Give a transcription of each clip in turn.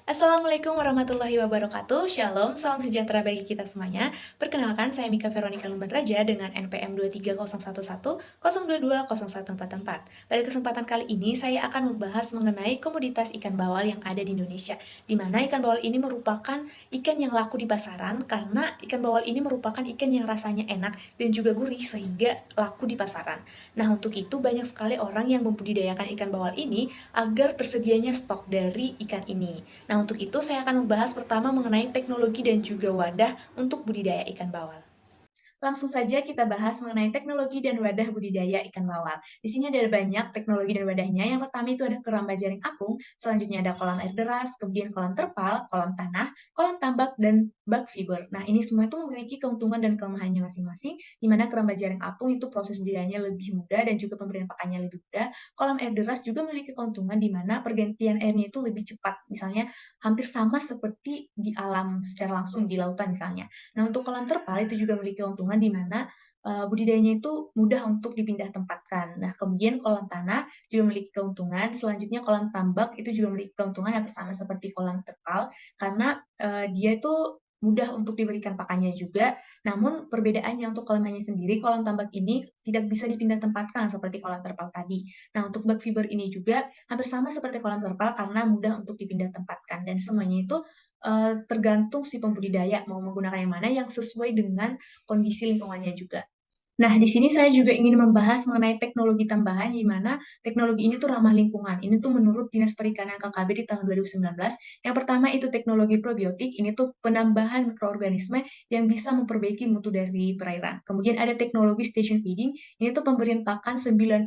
Assalamualaikum warahmatullahi wabarakatuh. Shalom, salam sejahtera bagi kita semuanya. Perkenalkan, saya Mika Veronica Lumbanraja dengan NPM 23011 022 01444. Pada kesempatan kali ini, saya akan membahas mengenai komoditas ikan bawal yang ada di Indonesia, di mana ikan bawal ini merupakan ikan yang laku di pasaran karena ikan bawal ini merupakan ikan yang rasanya enak dan juga gurih sehingga laku di pasaran. Nah, untuk itu banyak sekali orang yang membudidayakan ikan bawal ini agar tersedianya stok dari ikan ini. Nah, untuk itu saya akan membahas pertama mengenai teknologi dan juga wadah untuk budidaya ikan bawal. Langsung saja kita bahas mengenai teknologi dan wadah budidaya ikan bawal. Di sini ada banyak teknologi dan wadahnya. Yang pertama itu ada keramba jaring apung, selanjutnya ada kolam air deras, kemudian kolam terpal, kolam tanah, kolam tambak, dan bag fiber. Nah, ini semua itu memiliki keuntungan dan kelemahannya masing-masing, di mana keramba jaring apung itu proses budidayanya lebih mudah dan juga pemberian pakannya lebih mudah. Kolam air deras juga memiliki keuntungan di mana pergantian airnya itu lebih cepat. Misalnya, hampir sama seperti di alam secara langsung di lautan misalnya. Nah, untuk kolam terpal itu juga memiliki keuntungan di mana budidayanya itu mudah untuk dipindah tempatkan. Nah, kemudian kolam tanah juga memiliki keuntungan. Selanjutnya kolam tambak itu juga memiliki keuntungan yang sama seperti kolam terpal karena dia itu mudah untuk diberikan pakannya juga. Namun perbedaannya untuk kolamnya sendiri, kolam tambak ini tidak bisa dipindah tempatkan seperti kolam terpal tadi. Nah, untuk bag fiber ini juga hampir sama seperti kolam terpal karena mudah untuk dipindah tempatkan dan semuanya itu tergantung si pembudidaya mau menggunakan yang mana yang sesuai dengan kondisi lingkungannya juga. Nah, di sini saya juga ingin membahas mengenai teknologi tambahan, di mana teknologi ini tuh ramah lingkungan. Ini tuh menurut Dinas Perikanan KKB di tahun 2019. Yang pertama itu teknologi probiotik, ini tuh penambahan mikroorganisme yang bisa memperbaiki mutu dari perairan. Kemudian ada teknologi station feeding, ini tuh pemberian pakan 90%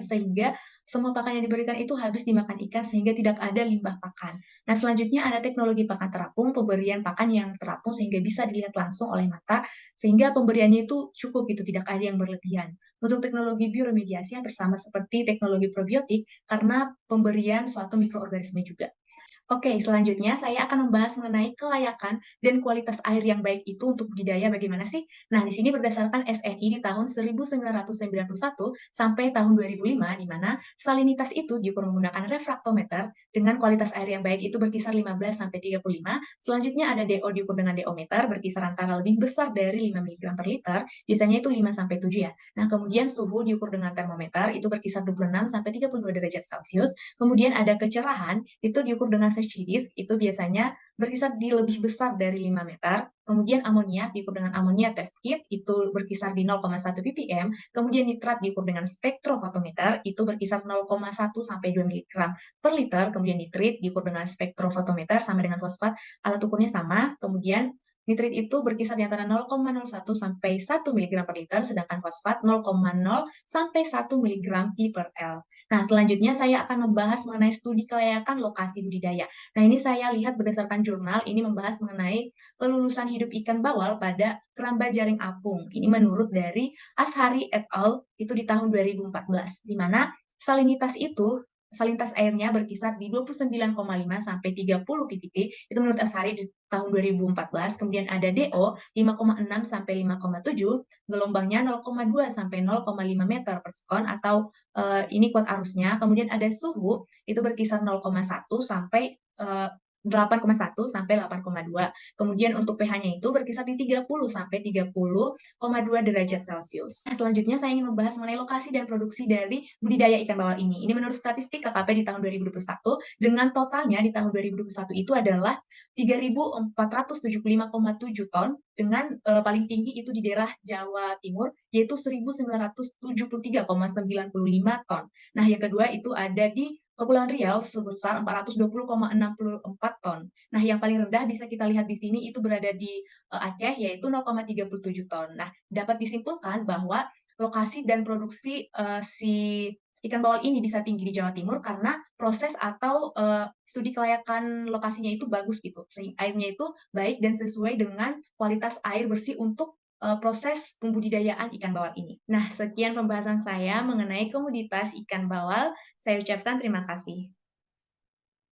sehingga semua pakan yang diberikan itu habis dimakan ikan sehingga tidak ada limbah pakan. Nah, selanjutnya ada teknologi pakan terapung, pemberian pakan yang terapung sehingga bisa dilihat langsung oleh mata sehingga pemberiannya itu cukup gitu, tidak ada yang berlebihan. Untuk teknologi bioremediasi yang bersama seperti teknologi probiotik karena pemberian suatu mikroorganisme juga. Oke, selanjutnya saya akan membahas mengenai kelayakan dan kualitas air yang baik itu untuk budidaya bagaimana sih? Nah, di sini berdasarkan SNI di tahun 1991 sampai tahun 2005, di mana salinitas itu diukur menggunakan refraktometer dengan kualitas air yang baik itu berkisar 15 sampai 35. Selanjutnya ada DO diukur dengan DO-meter berkisar antara lebih besar dari 5 mg per liter, biasanya itu 5 sampai 7 ya. Nah, kemudian suhu diukur dengan termometer itu berkisar 26 sampai 32 derajat Celcius. Kemudian ada kecerahan itu diukur dengan secidis, itu biasanya berkisar di lebih besar dari 5 meter. Kemudian amonia diukur dengan amonia test kit, itu berkisar di 0,1 ppm. Kemudian nitrat diukur dengan spektrofotometer, itu berkisar 0,1 sampai 2 mg per liter. Kemudian nitrit diukur dengan spektrofotometer sama dengan fosfat, alat ukurnya sama. Kemudian nitrit itu berkisar di antara 0,01 sampai 1 mg per liter, sedangkan fosfat 0,0 sampai 1 mg per L. Nah, selanjutnya saya akan membahas mengenai studi kelayakan lokasi budidaya. Nah, ini saya lihat berdasarkan jurnal, ini membahas mengenai kelulusan hidup ikan bawal pada keramba jaring apung. Ini menurut dari Ashari et al. Itu di tahun 2014, di mana salinitas airnya berkisar di 29,5 sampai 30 ppb, itu menurut Ashari di tahun 2014. Kemudian ada DO 5,6 sampai 5,7, gelombangnya 0,2 sampai 0,5 meter per sekon atau ini kuat arusnya. Kemudian ada suhu, itu berkisar 0,1 sampai 8,1 sampai 8,2. Kemudian untuk pH-nya itu berkisar di 30 sampai 30,2 derajat Celcius. Nah, selanjutnya saya ingin membahas mengenai lokasi dan produksi dari budidaya ikan bawal ini. Ini menurut statistik KKP di tahun 2021, dengan totalnya di tahun 2021 itu adalah 3.475,7 ton, dengan paling tinggi itu di daerah Jawa Timur, yaitu 1.973,95 ton. Nah, yang kedua itu ada di Kepulauan Riau sebesar 420,64 ton. Nah, yang paling rendah bisa kita lihat di sini itu berada di Aceh, yaitu 0,37 ton. Nah, dapat disimpulkan bahwa lokasi dan produksi si ikan bawal ini bisa tinggi di Jawa Timur karena proses atau studi kelayakan lokasinya itu bagus gitu. Sehingga airnya itu baik dan sesuai dengan kualitas air bersih untuk proses pembudidayaan ikan bawal ini. Nah, sekian pembahasan saya mengenai komoditas ikan bawal. Saya ucapkan terima kasih.